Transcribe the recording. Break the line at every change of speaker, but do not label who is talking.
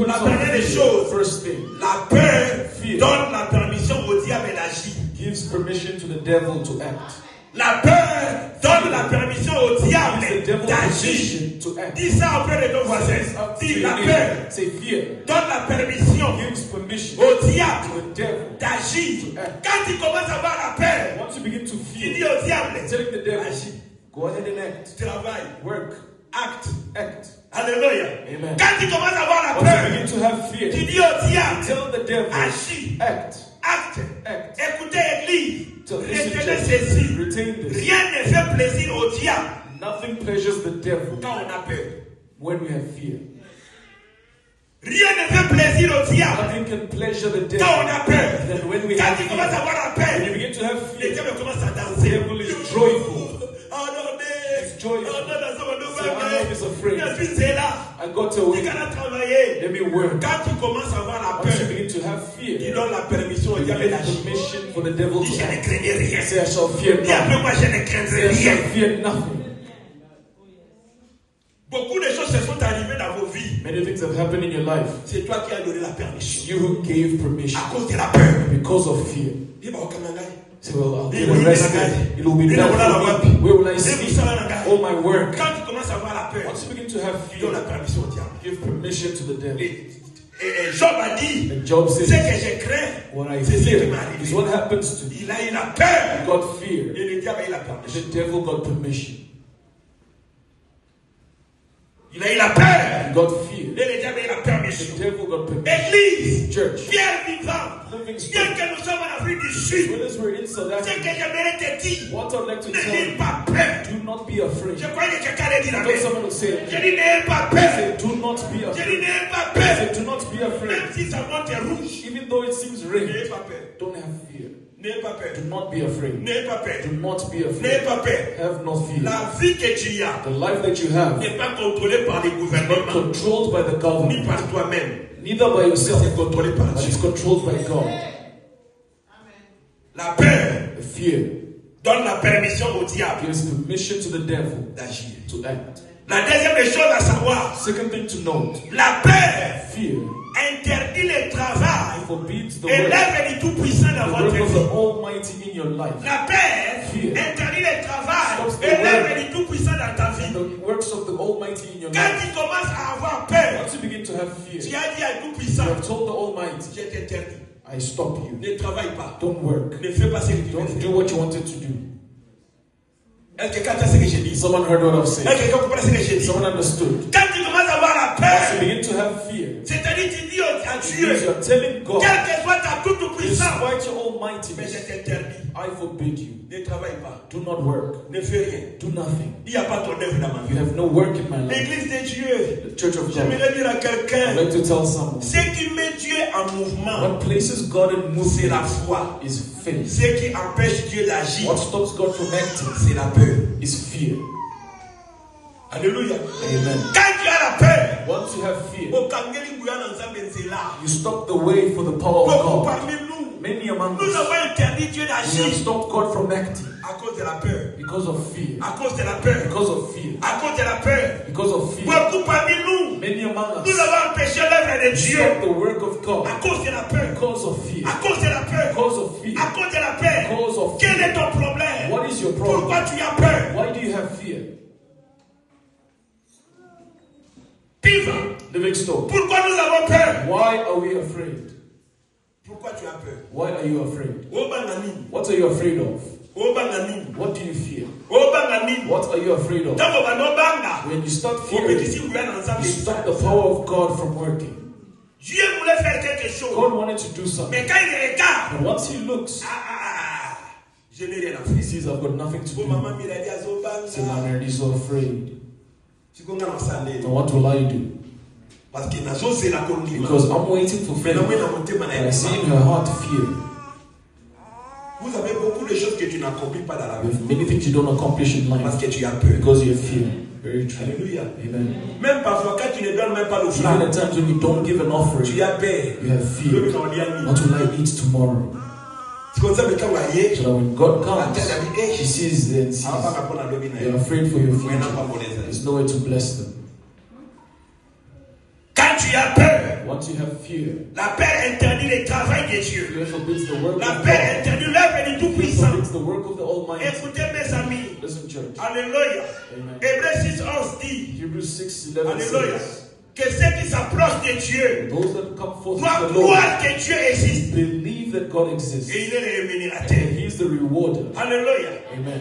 La première des choses,
first thing,
la peur
fear
donne la permission au diable d'agir.
gives permission to the devil to act.
La peur donne la permission au diable
Gives the devil
d'agir.
permission to act.
Dis ça auprès de ton voisin. Dis la peur
Say fear
donne la permission
gives permission
au diable
to the devil
d'agir.
to act.
Quand tu commences à avoir la peur,
Once you begin to
tu
fear,
dis au diable,
telling the devil,
agis,
go ahead and act,
travaille,
work,
acte.
act.
Alléluia.
Amen.
Quand tu commences à avoir la
Once you
peur,
begin to have fear,
tu dis au diable,
tell the devil,
agis,
act,
acte.
act.
Écoutez l'église,
So listen,
retenez
church,
ceci.
retain this.
Rien ne fait plaisir au diable
Nothing pleasures the devil
quand on a peur.
when we have fear.
Rien ne fait plaisir au diable
Nothing can pleasure the
quand on
devil
a peur.
than when we
Quand
have
tu commences à
fear.
avoir la
When you
peur,
begin to have
le
fear,
diable commence à
the
danser.
devil is joyful.
Oh non,
It's joyful.
oh non, dans ce
So I know he's afraid.
je suis là.
I got to
Tu
win.
vas travailler.
Let me work.
Quand tu commences à avoir la
Once you
peur,
begin to have
tu
fear,
donnes la permission au
you
diable
give
d'agir.
permission for the devil
Dis,
to
je ne
act.
craignais rien.
Say, I shall fear
Dis après
nothing.
moi, je ne
Say,
craindrai
I
rien.
shall fear nothing.
Beaucoup de choses se sont arrivées dans vos vies.
Many things have happened in your life.
C'est toi qui as donné la permission.
You who gave permission
À cause de la peur.
because of fear.
Dis, bah, au Canada.
Say, well, I'll
Il
get
will be
arrested.
like-
It will be
Il
bad
will be
for
like-
me. Where will I
Il will
sleep?
be like-
All my work.
Quand tu commences à avoir la peur,
Once you begin to have
tu donnes la
fear,
permission au diable.
give permission to the devil.
Et Job a dit,
And Job
ce
says,
que je crains,
what I
c'est ce qui
fear
m'est
is
arrivé.
what happens to you.
Il a eu la peur.
You got fear.
Et le diable a eu la
And
permission.
the devil got permission.
Il a eu la peur.
You got fear.
Et le diable a eu la permission.
The devil got permission.
Église,
Church,
Pierre vivant,
living
bien
spirit.
que nous sommes en Afrique du Sud,
Whereas we're in South
ce que
Africa,
j'aimerais te dire,
what I'd like to
ne
tell
n'aie
you,
pas peur.
do not be afraid.
Je crois que quelqu'un a dit la
I thought
paix.
someone would say,
Je dis n'aie pas peur.
say, do not be
Je dis
afraid.
n'aie pas
Say,
peur.
do not be afraid.
Même si ça monte rouge,
Even though it seems
n'aie
red,
pas peur.
don't have fear.
N'aie pas peur.
Do not be afraid.
N'aie pas peur.
Do not be
N'aie
afraid.
pas peur.
Have no fear.
La vie que tu as
The life that you have
n'est pas contrôlée par les
is not
gouvernements
controlled by the
ni
government,
par toi-même.
neither by yourself,
C'est contrôlé par
but
Dieu.
it's controlled by God.
La peur
The fear
donne la permission au diable
gives permission to the devil
d'agir.
to act.
La deuxième des choses à savoir,
Second thing to note,
la peur
fear
interdit le travail
forbids the
et
work,
l'œuvre du Tout-Puissant dans
the
votre
work of
vie.
the Almighty in your life.
La peur
Fear
interdit le travail
stops the
et l'œuvre
work.
du Tout-Puissant dans ta vie.
And the works of the Almighty in your
Quand
life.
tu commences à avoir peur,
Once you begin to have fear,
tu
you
as dit à Tout-Puissant,
have told the Almighty,
je t'interdis.
I stop you.
Ne travaille pas.
Don't work.
Ne fais pas ce que tu veux
Don't
faire.
do what you wanted to do.
Est-ce que quelqu'un a ce que j'ai dit?
Someone heard what I've
Est-ce
said.
que quelqu'un comprend ce que j'ai dit?
Someone understood.
Quand tu commences à avoir la
Once you
peur,
begin to have fear,
c'est-à-dire tu dis à
it
Dieu,
means you're telling God,
quelle que soit ta toute-puissance,
despite your
mais
almightiness,
je t'interdis.
I forbid you.
Ne travaille pas.
Do not work.
Ne fais rien.
Do nothing.
Il n'y a pas ton œuvre dans ma
You
vie.
have no work in my life.
L'église de Dieu,
The Church of God.
j'aimerais dire à
I'd
quelqu'un,
like to tell someone,
ce qui met Dieu en mouvement,
what places God in
c'est la
movement
foi.
is faith.
Ce qui empêche Dieu d'agir,
What stops God from acting
c'est la peur.
is fear.
Alléluia.
Amen.
Quand tu as la peur,
Once you have fear,
okangeli nguya na nzambe nzela.
you stop the way for the power of
Beaucoup
God.
parmi nous,
Many among
nous
us,
avons interdit Dieu
we have
d'agir
stopped God from acting
à cause de la peur.
because of fear.
À cause de la peur.
Because of fear.
À cause de la peur.
Because of fear.
Beaucoup parmi nous,
Many among
nous
us
avons empêché l'œuvre de Dieu
stop the work of God
à cause de la peur.
because of fear.
À cause de la peur.
Because of fear.
À cause de la peur.
Because of
Quel
fear.
est ton problème?
What is your problem?
Pourquoi tu as peur?
Why do you have fear?
Piva.
Livingstone.
Pourquoi nous avons peur?
Why are we afraid?
Pourquoi tu as peur?
Why are you afraid?
Obanganini.
What are you afraid of?
Obanganini.
What do you fear?
Obanganini.
What are you afraid of?
Tango banobanga.
When you start fearing,
Obédissez nguya na nzambe.
you stop the power of God from working.
Dieu voulait faire quelque chose.
God wanted to do something.
Mais quand il regarde,
And once he looks,
je n'ai rien à
he
faire.
sees I've got nothing to
Bon,
do.
maman Miradi azobanga.
So I'm already so afraid.
Sikonga na sale.
So what will I do?
Parce que nazo la kondima.
Because I'm waiting for
Mais
faith.
na mwe na motema na
And I
ye.
see in her heart fear.
Vous avez beaucoup de choses que tu n'accomplis pas dans la
You
vie.
have many things you don't accomplish in
Parce
life
que tu as peur.
because you have fear. Very true.
Alléluia.
Amen.
Même parfois quand tu ne donnes même pas
Even
l'offrande,
at times when you don't give an offering,
tu as peur.
you have fear. What will I eat tomorrow?
C'est comme ça que quand on y est,
So that when God comes, she sees and sees you're afraid for your future. There's no way to bless them.
quand tu as peur,
Once you have fear,
la peur interdit le travail de Dieu.
fear forbids the work
La
of
peur
God.
interdit l'œuvre du
Fear
Tout-Puissant.
forbids the work of the Almighty.
Écoutez mes amis.
Listen, church.
Alléluia.
Amen.
Hébreux 6:11 dit,
Hebrews 6:11
alléluia,
says,
que ceux qui s'approchent de Dieu
those that come forth
doivent
to the Lord
croire que Dieu existe
believe that God exists
et il est le
and
rémunérateur.
He is the rewarder.
Alléluia.
Amen.